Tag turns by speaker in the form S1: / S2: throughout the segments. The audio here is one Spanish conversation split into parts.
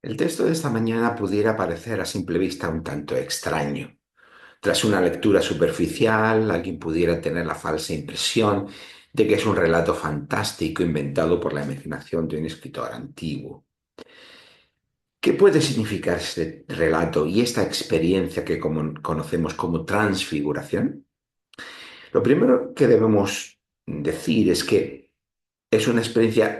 S1: El texto de esta mañana pudiera parecer a simple vista un tanto extraño. Tras una lectura superficial, alguien pudiera tener la falsa impresión de que es un relato fantástico inventado por la imaginación de un escritor antiguo. ¿Qué puede significar este relato y esta experiencia que conocemos como transfiguración? Lo primero que debemos decir es que es una experiencia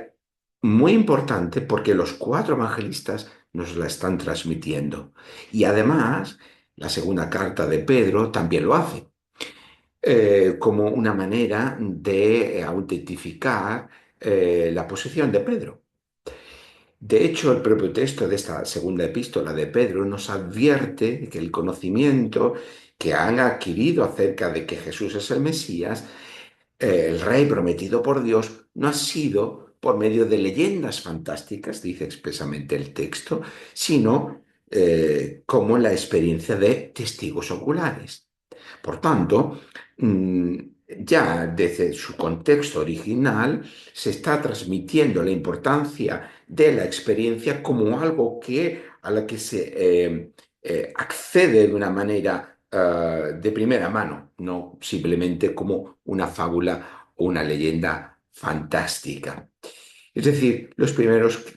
S1: muy importante porque los cuatro evangelistas nos la están transmitiendo. Y además, la segunda carta de Pedro también lo hace, como una manera de autentificar la posición de Pedro. De hecho, el propio texto de esta segunda epístola de Pedro nos advierte que el conocimiento que han adquirido acerca de que Jesús es el Mesías, el rey prometido por Dios, no ha sido por medio de leyendas fantásticas, dice expresamente el texto, sino como la experiencia de testigos oculares. Por tanto, mm, ya desde su contexto original se está transmitiendo la importancia de la experiencia como algo a la que se accede de una manera de primera mano, no simplemente como una fábula o una leyenda fantástica. Es decir,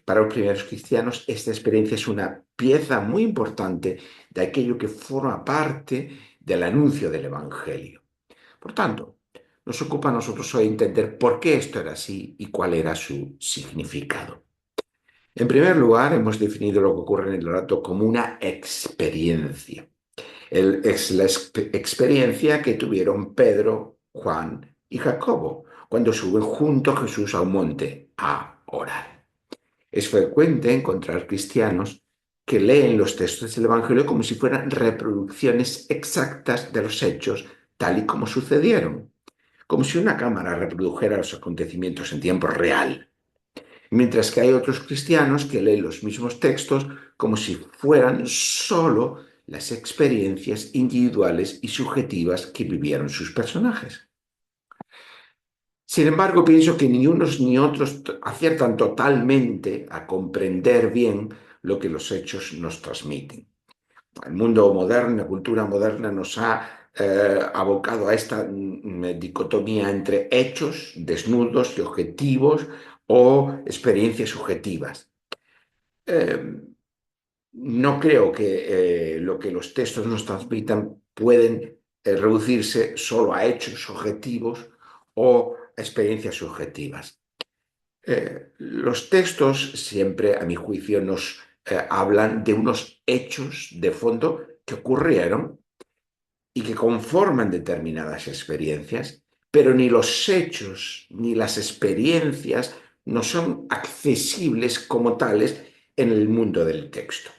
S1: para los primeros cristianos esta experiencia es una pieza muy importante de aquello que forma parte del anuncio del Evangelio. Por tanto, nos ocupa a nosotros hoy entender por qué esto era así y cuál era su significado. En primer lugar, hemos definido lo que ocurre en el relato como una experiencia. Es la experiencia que tuvieron Pedro, Juan y Jacobo cuando suben junto a Jesús a un monte a orar. Es frecuente encontrar cristianos que leen los textos del Evangelio como si fueran reproducciones exactas de los hechos tal y como sucedieron, como si una cámara reprodujera los acontecimientos en tiempo real, mientras que hay otros cristianos que leen los mismos textos como si fueran solo las experiencias individuales y subjetivas que vivieron sus personajes. Sin embargo, pienso que ni unos ni otros aciertan totalmente a comprender bien lo que los hechos nos transmiten. El mundo moderno, la cultura moderna nos ha abocado a esta dicotomía entre hechos desnudos y objetivos o experiencias subjetivas. Eh, no creo que lo que los textos nos transmitan pueden reducirse solo a hechos objetivos o experiencias subjetivas. Los textos siempre, a mi juicio, nos hablan de unos hechos de fondo que ocurrieron y que conforman determinadas experiencias, pero ni los hechos ni las experiencias no son accesibles como tales en el mundo del texto.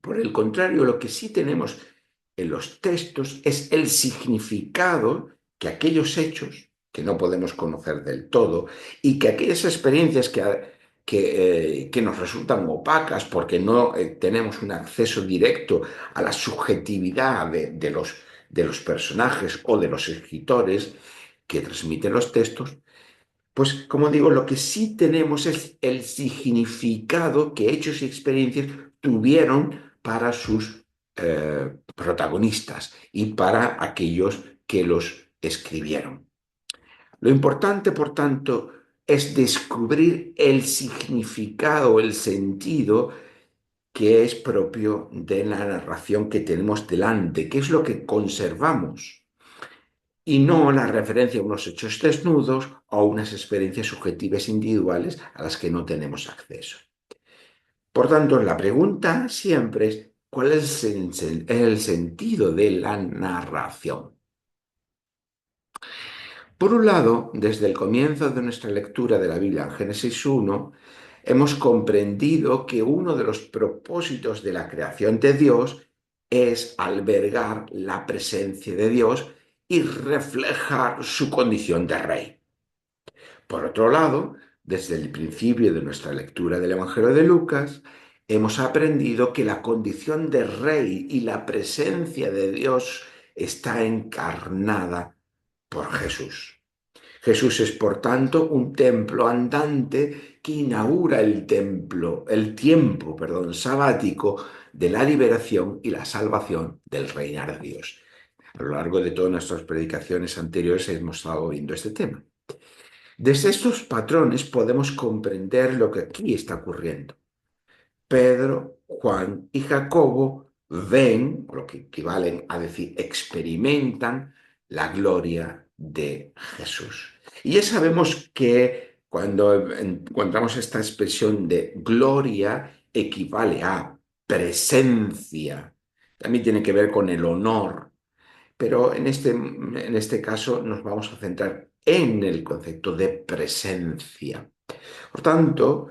S1: Por el contrario, lo que sí tenemos en los textos es el significado que aquellos hechos, que no podemos conocer del todo, y que aquellas experiencias que nos resultan opacas porque no tenemos un acceso directo a la subjetividad de los personajes o de los escritores que transmiten los textos, pues como digo, lo que sí tenemos es el significado que hechos y experiencias tuvieron para sus protagonistas y para aquellos que los escribieron. Lo importante, por tanto, es descubrir el significado, el sentido que es propio de la narración que tenemos delante, que es lo que conservamos y no la referencia a unos hechos desnudos o a unas experiencias subjetivas individuales a las que no tenemos acceso. Por tanto, la pregunta siempre es, ¿cuál es el sentido de la narración? Por un lado, desde el comienzo de nuestra lectura de la Biblia en Génesis 1, hemos comprendido que uno de los propósitos de la creación de Dios es albergar la presencia de Dios y reflejar su condición de rey. Por otro lado, desde el principio de nuestra lectura del Evangelio de Lucas, hemos aprendido que la condición de rey y la presencia de Dios está encarnada por Jesús. Jesús es, por tanto, un templo andante que inaugura el tiempo, sabático de la liberación y la salvación del reinar de Dios. A lo largo de todas nuestras predicaciones anteriores hemos estado viendo este tema. Desde estos patrones podemos comprender lo que aquí está ocurriendo. Pedro, Juan y Jacobo ven, o lo que equivalen a decir, experimentan la gloria de Jesús. Y ya sabemos que cuando encontramos esta expresión de gloria, equivale a presencia. También tiene que ver con el honor, pero en este caso nos vamos a centrar en el concepto de presencia. Por tanto,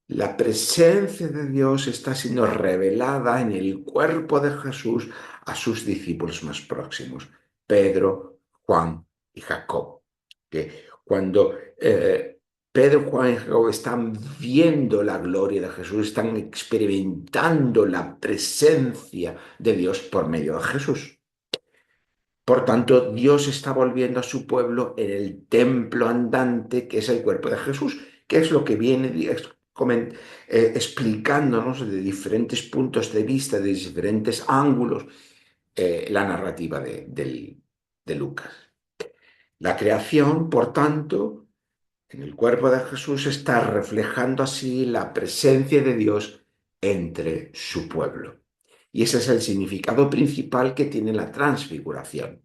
S1: la presencia de Dios está siendo revelada en el cuerpo de Jesús a sus discípulos más próximos, Pedro, Juan y Jacob. Que cuando Pedro, Juan y Jacob están viendo la gloria de Jesús, están experimentando la presencia de Dios por medio de Jesús. Por tanto, Dios está volviendo a su pueblo en el templo andante que es el cuerpo de Jesús, que es lo que viene explicándonos de diferentes puntos de vista, de diferentes ángulos, la narrativa de Lucas. La creación, por tanto, en el cuerpo de Jesús está reflejando así la presencia de Dios entre su pueblo. Y ese es el significado principal que tiene la transfiguración.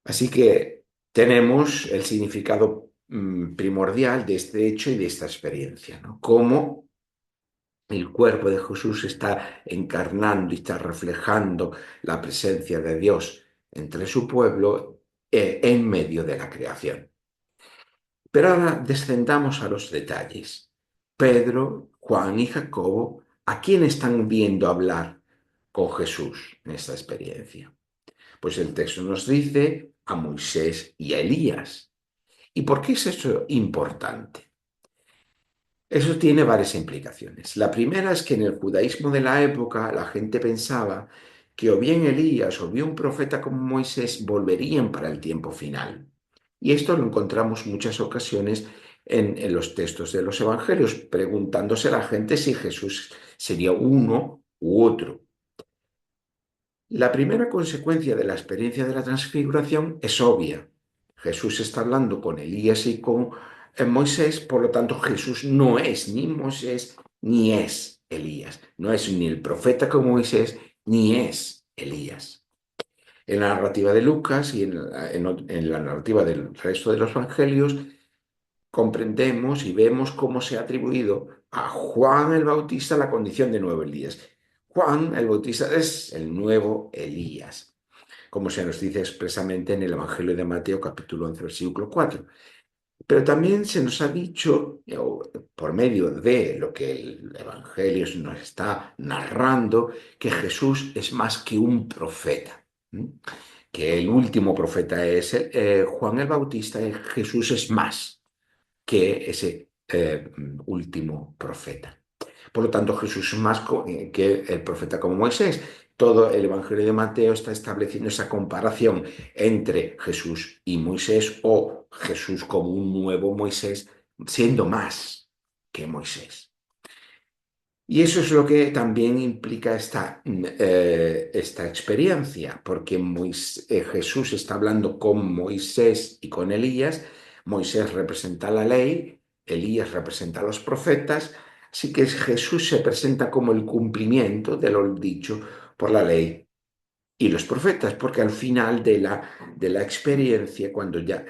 S1: Así que tenemos el significado primordial de este hecho y de esta experiencia, ¿no? Cómo el cuerpo de Jesús está encarnando y está reflejando la presencia de Dios entre su pueblo en medio de la creación. Pero ahora descendamos a los detalles. Pedro, Juan y Jacobo, ¿a quién están viendo hablar con Jesús en esta experiencia? Pues el texto nos dice a Moisés y a Elías. ¿Y por qué es eso importante? Eso tiene varias implicaciones. La primera es que en el judaísmo de la época la gente pensaba que o bien Elías o bien un profeta como Moisés volverían para el tiempo final. Y esto lo encontramos muchas ocasiones en los textos de los evangelios, preguntándose a la gente si Jesús sería uno u otro. La primera consecuencia de la experiencia de la transfiguración es obvia. Jesús está hablando con Elías y con Moisés, por lo tanto Jesús no es ni Moisés ni es Elías. No es ni el profeta como Moisés ni es Elías. En la narrativa de Lucas y en la narrativa del resto de los evangelios comprendemos y vemos cómo se ha atribuido a Juan el Bautista la condición de nuevo Elías. Juan el Bautista es el nuevo Elías, como se nos dice expresamente en el Evangelio de Mateo capítulo 11, versículo 4. Pero también se nos ha dicho, por medio de lo que el Evangelio nos está narrando, que Jesús es más que un profeta, que el último profeta es Juan el Bautista, y Jesús es más que ese último profeta. Por lo tanto, Jesús es más que el profeta como Moisés. Todo el Evangelio de Mateo está estableciendo esa comparación entre Jesús y Moisés o Jesús como un nuevo Moisés, siendo más que Moisés. Y eso es lo que también implica esta experiencia, porque Jesús está hablando con Moisés y con Elías. Moisés representa la ley, Elías representa a los profetas, así que Jesús se presenta como el cumplimiento de lo dicho por la ley y los profetas, porque al final de la experiencia, cuando ya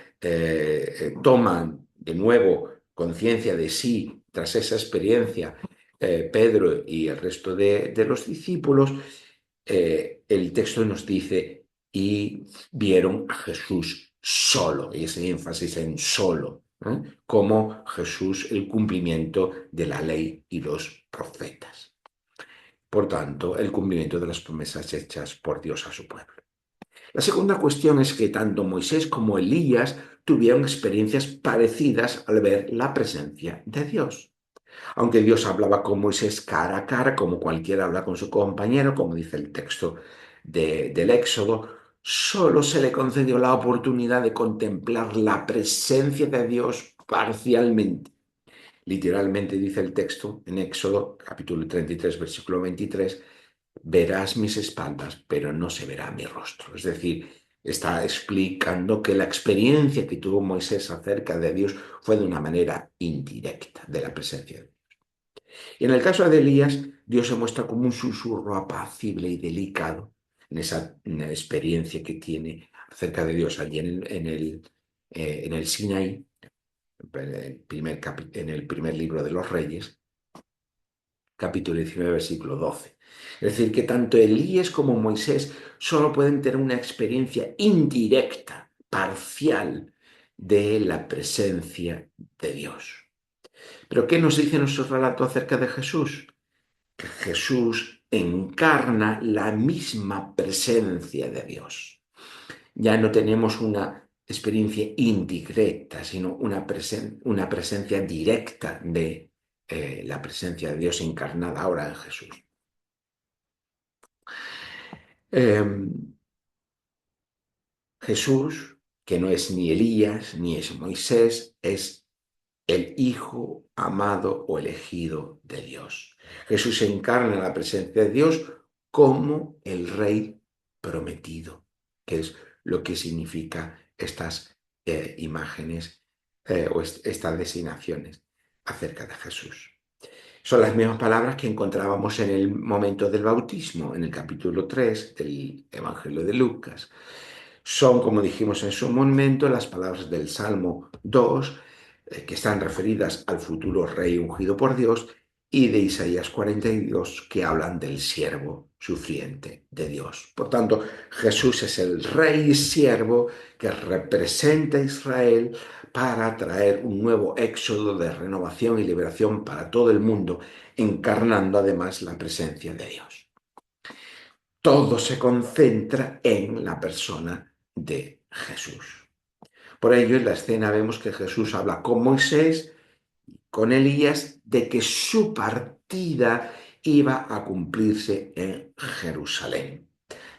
S1: toman de nuevo conciencia de sí tras esa experiencia, Pedro y el resto de los discípulos, el texto nos dice, y vieron a Jesús solo, y ese énfasis en solo, como Jesús el cumplimiento de la ley y los profetas. Por tanto, el cumplimiento de las promesas hechas por Dios a su pueblo. La segunda cuestión es que tanto Moisés como Elías tuvieron experiencias parecidas al ver la presencia de Dios. Aunque Dios hablaba con Moisés cara a cara, como cualquiera habla con su compañero, como dice el texto del Éxodo, solo se le concedió la oportunidad de contemplar la presencia de Dios parcialmente. Literalmente dice el texto en Éxodo, capítulo 33, versículo 23, verás mis espaldas, pero no se verá mi rostro. Es decir, está explicando que la experiencia que tuvo Moisés acerca de Dios fue de una manera indirecta de la presencia de Dios. Y en el caso de Elías, Dios se muestra como un susurro apacible y delicado en la experiencia que tiene acerca de Dios allí en el Sinaí, en el primer libro de los Reyes, capítulo 19, versículo 12. Es decir, que tanto Elías como Moisés solo pueden tener una experiencia indirecta, parcial, de la presencia de Dios. Pero ¿qué nos dice nuestro relato acerca de Jesús? Que Jesús encarna la misma presencia de Dios. Ya no tenemos una experiencia indirecta, sino una presencia directa de la presencia de Dios encarnada ahora en Jesús. Eh, Jesús, que no es ni Elías ni es Moisés, es el Hijo amado o elegido de Dios. Jesús encarna la presencia de Dios como el Rey prometido, que es lo que significa estas imágenes o estas designaciones acerca de Jesús. Son las mismas palabras que encontrábamos en el momento del bautismo, en el capítulo 3 del Evangelio de Lucas. Son, como dijimos en su momento, las palabras del Salmo 2, que están referidas al futuro rey ungido por Dios, y de Isaías 42, que hablan del siervo sufriente de Dios. Por tanto, Jesús es el rey y siervo que representa a Israel para traer un nuevo éxodo de renovación y liberación para todo el mundo, encarnando además la presencia de Dios. Todo se concentra en la persona de Jesús. Por ello, en la escena vemos que Jesús habla con Moisés, con Elías, de que su partida iba a cumplirse en Jerusalén.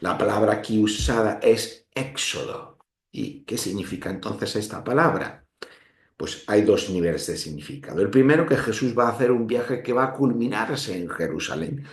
S1: La palabra aquí usada es éxodo. ¿Y qué significa entonces esta palabra? Pues hay dos niveles de significado. El primero, que Jesús va a hacer un viaje que va a culminarse en Jerusalén.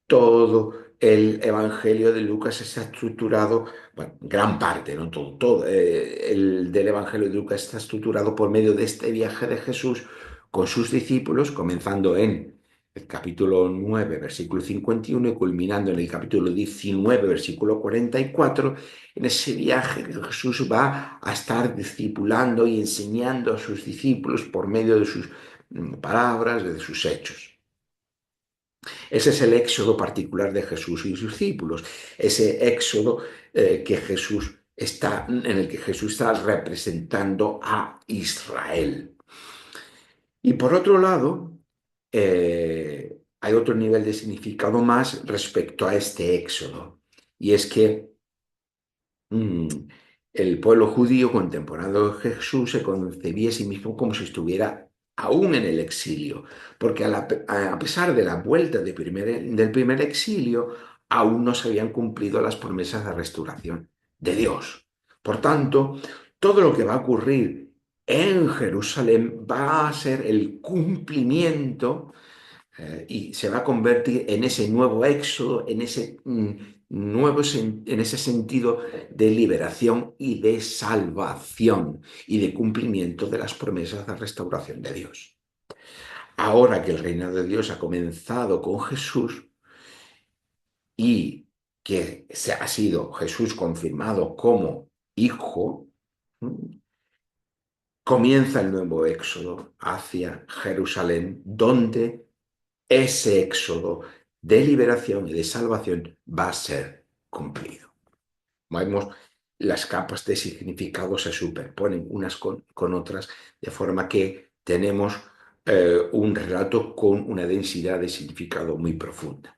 S1: Todo el Evangelio de Lucas está estructurado, bueno, gran parte, no todo, el del Evangelio de Lucas está estructurado por medio de este viaje de Jesús con sus discípulos, comenzando en el capítulo 9, versículo 51 y culminando en el capítulo 19, versículo 44, en ese viaje que Jesús va a estar discipulando y enseñando a sus discípulos por medio de sus palabras, de sus hechos. Ese es el éxodo particular de Jesús y sus discípulos, ese éxodo en el que Jesús está representando a Israel. Y por otro lado, hay otro nivel de significado más respecto a este éxodo, y es que mm, el pueblo judío contemporáneo de Jesús se concebía a sí mismo como si estuviera aún en el exilio, porque a pesar de la vuelta del primer exilio, aún no se habían cumplido las promesas de restauración de Dios. Por tanto, todo lo que va a ocurrir en Jerusalén va a ser el cumplimiento y se va a convertir en ese nuevo éxodo, en ese en ese sentido de liberación y de salvación y de cumplimiento de las promesas de restauración de Dios. Ahora que el reino de Dios ha comenzado con Jesús y que ha sido Jesús confirmado como hijo, comienza el nuevo éxodo hacia Jerusalén, donde ese éxodo de liberación y de salvación va a ser cumplido. Vemos, las capas de significado se superponen unas con otras, de forma que tenemos un relato con una densidad de significado muy profunda.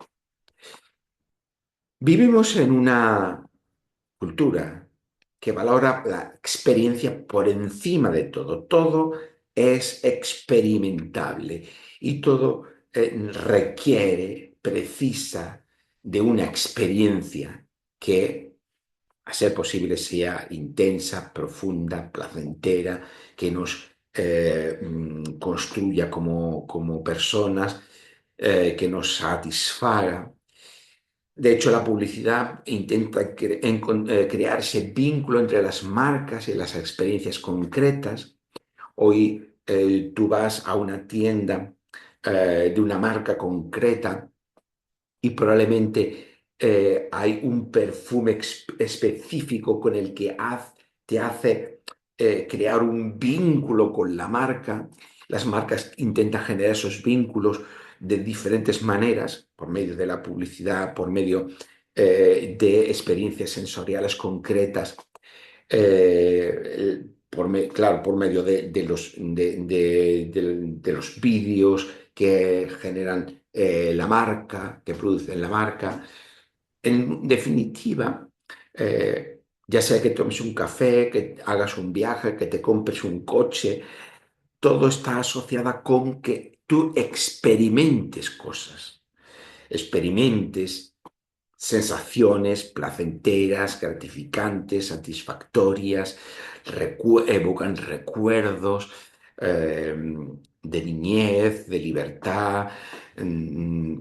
S1: Vivimos en una cultura que valora la experiencia por encima de todo. Todo es experimentable y todo precisa de una experiencia que a ser posible, sea intensa, profunda, placentera, que nos construya como personas, que nos satisfaga. De hecho, la publicidad intenta crear ese vínculo entre las marcas y las experiencias concretas. Hoy tú vas a una tienda de una marca concreta y probablemente hay un perfume específico con el que te hace crear un vínculo con la marca. Las marcas intentan generar esos vínculos de diferentes maneras, por medio de la publicidad, por medio de experiencias sensoriales concretas, claro, por medio de los vídeos que generan la marca, que producen la marca. En definitiva, ya sea que tomes un café, que hagas un viaje, que te compres un coche, todo está asociado con que tú experimentes cosas, experimentes sensaciones placenteras, gratificantes, satisfactorias, evocan recuerdos eh, de niñez, de libertad. mm,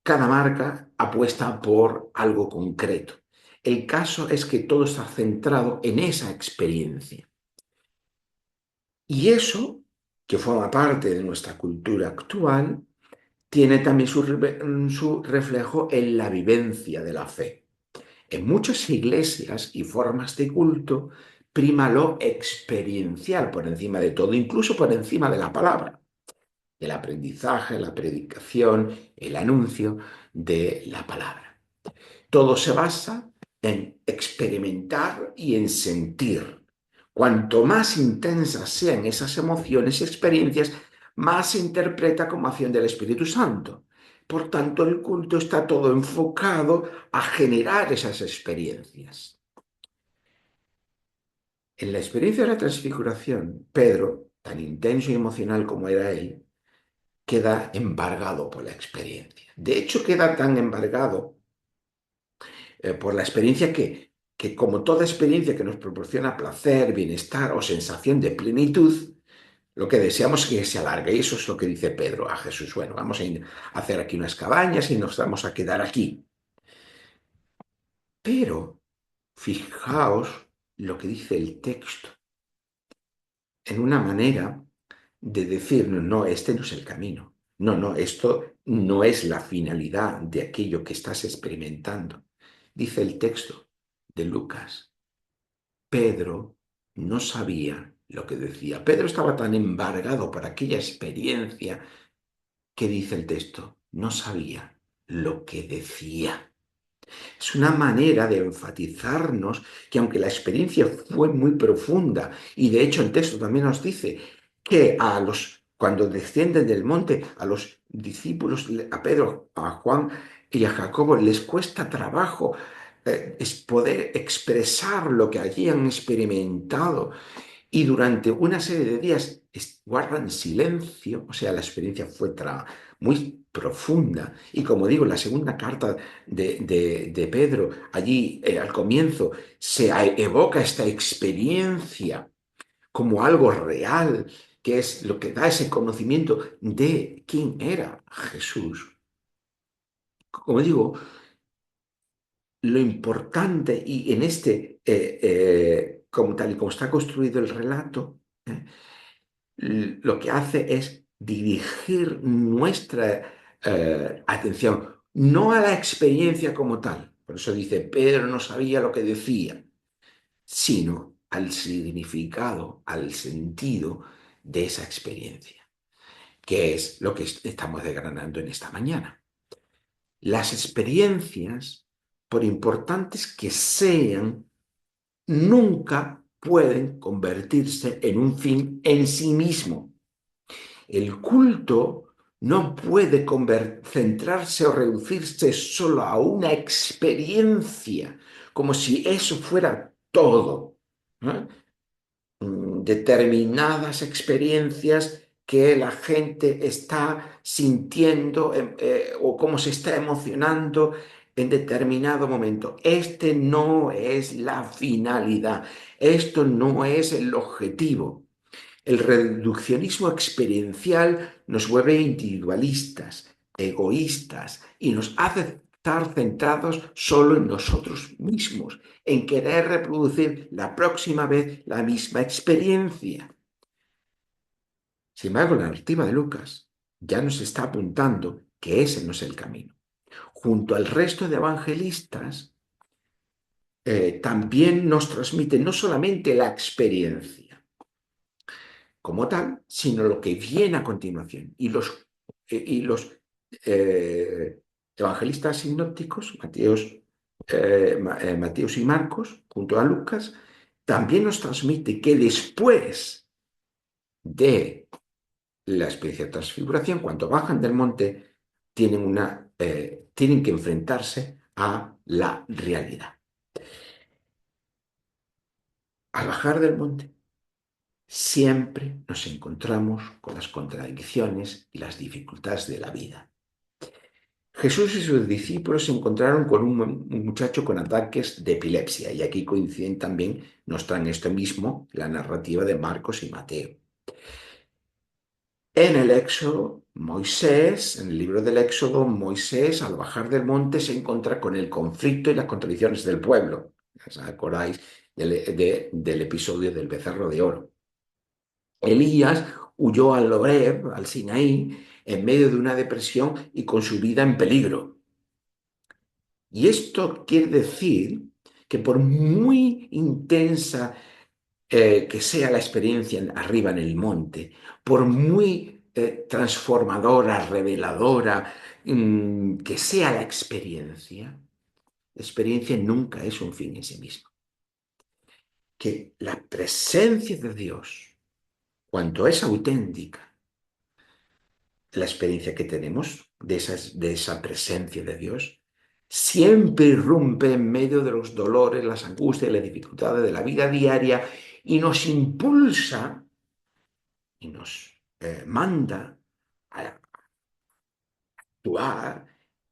S1: Cada marca apuesta por algo concreto. El caso es que todo está centrado en esa experiencia. Y eso, que forma parte de nuestra cultura actual, tiene también su reflejo en la vivencia de la fe. En muchas iglesias y formas de culto prima lo experiencial por encima de todo, incluso por encima de la palabra, el aprendizaje, la predicación, el anuncio de la palabra. Todo se basa en experimentar y en sentir. Cuanto más intensas sean esas emociones y experiencias, más se interpreta como acción del Espíritu Santo. Por tanto, el culto está todo enfocado a generar esas experiencias. En la experiencia de la transfiguración, Pedro, tan intenso y emocional como era él, queda embargado por la experiencia. De hecho, queda tan embargado por la experiencia que, como toda experiencia que nos proporciona placer, bienestar o sensación de plenitud, lo que deseamos es que se alargue. Y eso es lo que dice Pedro a Jesús. Bueno, vamos a hacer aquí unas cabañas y nos vamos a quedar aquí. Pero fijaos lo que dice el texto, en una manera de decir, no, no, este no es el camino. No, no, esto no es la finalidad de aquello que estás experimentando. Dice el texto de Lucas. Pedro no sabía lo que decía. Pedro estaba tan embargado por aquella experiencia que dice el texto, no sabía lo que decía. Es una manera de enfatizarnos que aunque la experiencia fue muy profunda, y de hecho el texto también nos dice que cuando descienden del monte, a los discípulos, a Pedro, a Juan y a Jacobo, les cuesta trabajo es poder expresar lo que allí han experimentado y durante una serie de días guardan silencio, o sea, la experiencia fue muy profunda. Y como digo, la segunda carta de Pedro, allí al comienzo, se evoca esta experiencia como algo real, que es lo que da ese conocimiento de quién era Jesús. Como digo, lo importante y en como tal y como está construido el relato, lo que hace es dirigir nuestra atención no a la experiencia como tal, por eso dice, Pedro no sabía lo que decía, sino al significado, al sentido de esa experiencia, que es lo que estamos desgranando en esta mañana. Las experiencias, por importantes que sean, nunca pueden convertirse en un fin en sí mismo. El culto no puede centrarse o reducirse solo a una experiencia, como si eso fuera todo, ¿no? Determinadas experiencias que la gente está sintiendo o cómo se está emocionando en determinado momento. Este no es la finalidad, esto no es el objetivo. El reduccionismo experiencial nos vuelve individualistas, egoístas y nos hace estar centrados solo en nosotros mismos, en querer reproducir la próxima vez la misma experiencia. Sin embargo, la narrativa de Lucas ya nos está apuntando que ese no es el camino. Junto al resto de evangelistas, también nos transmite no solamente la experiencia como tal, sino lo que viene a continuación. Y los evangelistas sinópticos, Mateos y Marcos, junto a Lucas, también nos transmite que después de la experiencia de transfiguración, cuando bajan del monte, tienen que enfrentarse a la realidad. Al bajar del monte, siempre nos encontramos con las contradicciones y las dificultades de la vida. Jesús y sus discípulos se encontraron con un muchacho con ataques de epilepsia, y aquí coinciden también, nos traen esto mismo, la narrativa de Marcos y Mateo. En el Éxodo, en el libro del Éxodo, Moisés, al bajar del monte, se encuentra con el conflicto y las contradicciones del pueblo. ¿Os acordáis del episodio del becerro de oro? Elías huyó al Horeb, al Sinaí, en medio de una depresión y con su vida en peligro. Y esto quiere decir que por muy intensa que sea la experiencia arriba en el monte, por muy transformadora, reveladora que sea la experiencia nunca es un fin en sí mismo. Que la presencia de Dios, cuanto es auténtica, la experiencia que tenemos de esa presencia de Dios, siempre irrumpe en medio de los dolores, las angustias y las dificultades de la vida diaria y nos impulsa y nos manda a actuar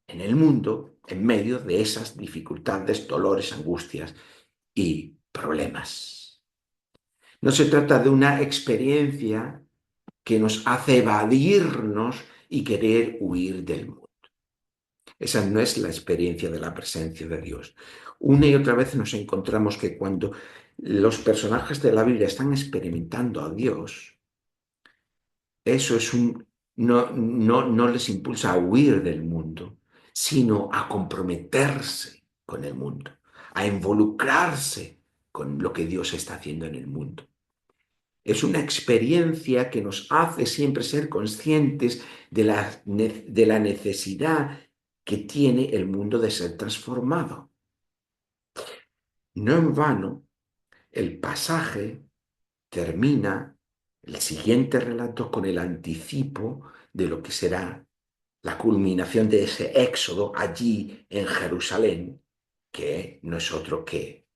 S1: en el mundo en medio de esas dificultades, dolores, angustias y problemas. No se trata de una experiencia que nos hace evadirnos y querer huir del mundo. Esa no es la experiencia de la presencia de Dios. Una y otra vez nos encontramos que cuando los personajes de la Biblia están experimentando a Dios, eso no les impulsa a huir del mundo, sino a comprometerse con el mundo, a involucrarse con lo que Dios está haciendo en el mundo. Es una experiencia que nos hace siempre ser conscientes de la necesidad que tiene el mundo de ser transformado. No en vano, el pasaje termina el siguiente relato con el anticipo de lo que será la culminación de ese éxodo allí en Jerusalén, que no es otro que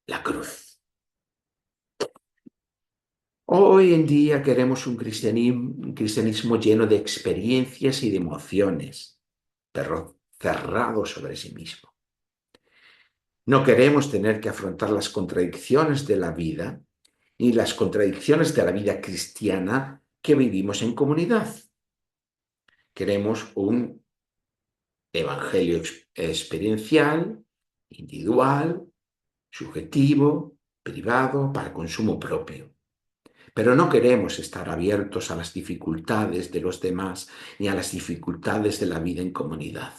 S1: la cruz. Hoy en día queremos un cristianismo lleno de experiencias y de emociones, pero cerrado sobre sí mismo. No queremos tener que afrontar las contradicciones de la vida ni las contradicciones de la vida cristiana que vivimos en comunidad. Queremos un evangelio experiencial, individual, subjetivo, privado, para consumo propio. Pero no queremos estar abiertos a las dificultades de los demás ni a las dificultades de la vida en comunidad.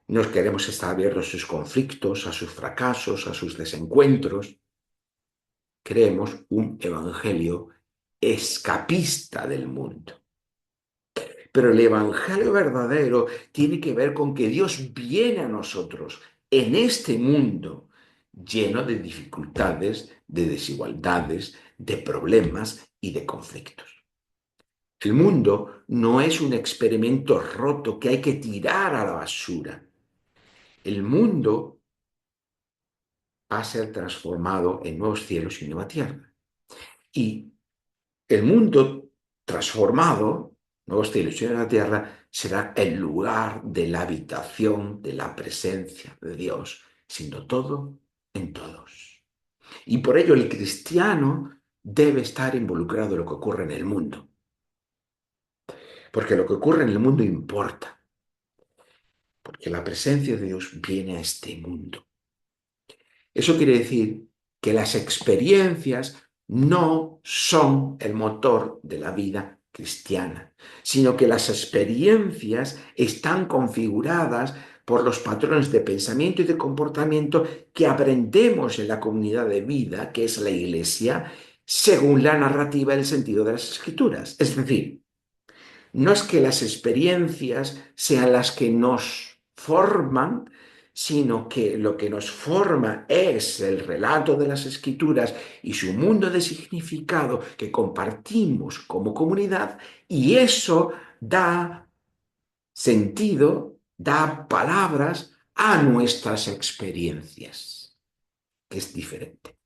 S1: No queremos estar abiertos a sus conflictos, a sus fracasos, a sus desencuentros. Queremos un evangelio escapista del mundo. Pero el evangelio verdadero tiene que ver con que Dios viene a nosotros en este mundo lleno de dificultades, de desigualdades, de problemas y de conflictos. El mundo no es un experimento roto que hay que tirar a la basura. El mundo va a ser transformado en nuevos cielos y nueva tierra. Y el mundo transformado Nuevos cielos y nueva tierra será el lugar de la habitación de la presencia de Dios, siendo todo en todos. Y por ello el cristiano debe estar involucrado en lo que ocurre en el mundo, porque lo que ocurre en el mundo importa, porque la presencia de Dios viene a este mundo. Eso quiere decir que las experiencias no son el motor de la vida cristiana, sino que las experiencias están configuradas por los patrones de pensamiento y de comportamiento que aprendemos en la comunidad de vida, que es la Iglesia, según la narrativa y el sentido de las Escrituras. Es decir, no es que las experiencias sean las que nos forman, sino que lo que nos forma es el relato de las escrituras y su mundo de significado que compartimos como comunidad, y eso da sentido, da palabras a nuestras experiencias, que es diferente.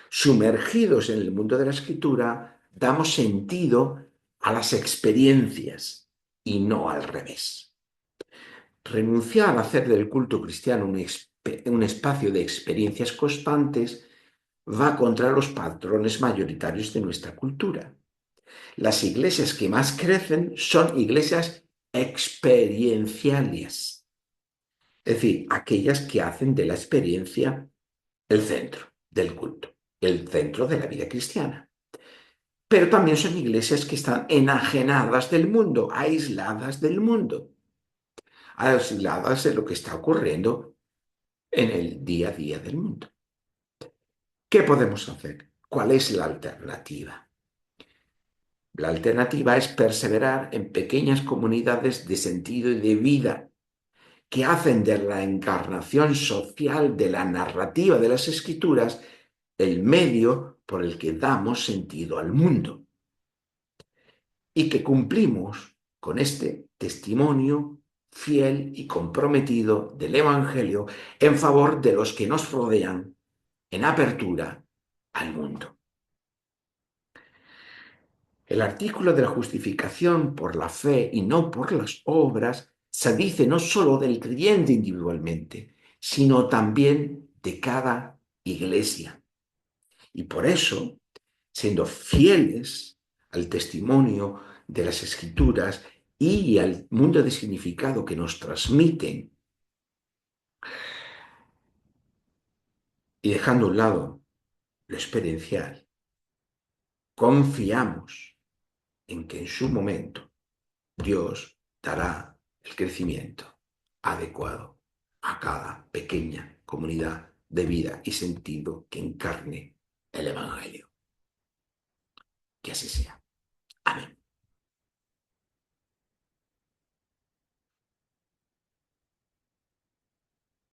S1: Sumergidos en el mundo de la escritura, damos sentido a las experiencias y no al revés. Renunciar a hacer del culto cristiano un espacio de experiencias constantes va contra los patrones mayoritarios de nuestra cultura. Las iglesias que más crecen son iglesias experienciales, es decir, aquellas que hacen de la experiencia el centro del culto, el centro de la vida cristiana. Pero también son iglesias que están enajenadas del mundo, aisladas del mundo, aisladas de lo que está ocurriendo en el día a día del mundo. ¿Qué podemos hacer? ¿Cuál es la alternativa? La alternativa es perseverar en pequeñas comunidades de sentido y de vida que hacen de la encarnación social de la narrativa de las escrituras el medio por el que damos sentido al mundo y que cumplimos con este testimonio fiel y comprometido del Evangelio en favor de los que nos rodean en apertura al mundo. El artículo de la justificación por la fe y no por las obras se dice no solo del creyente individualmente, sino también de cada iglesia. Y por eso, siendo fieles al testimonio de las Escrituras y al mundo de significado que nos transmiten, y dejando a un lado lo experiencial, confiamos en que en su momento Dios dará el crecimiento adecuado a cada pequeña comunidad de vida y sentido que encarne el Evangelio. Que así sea.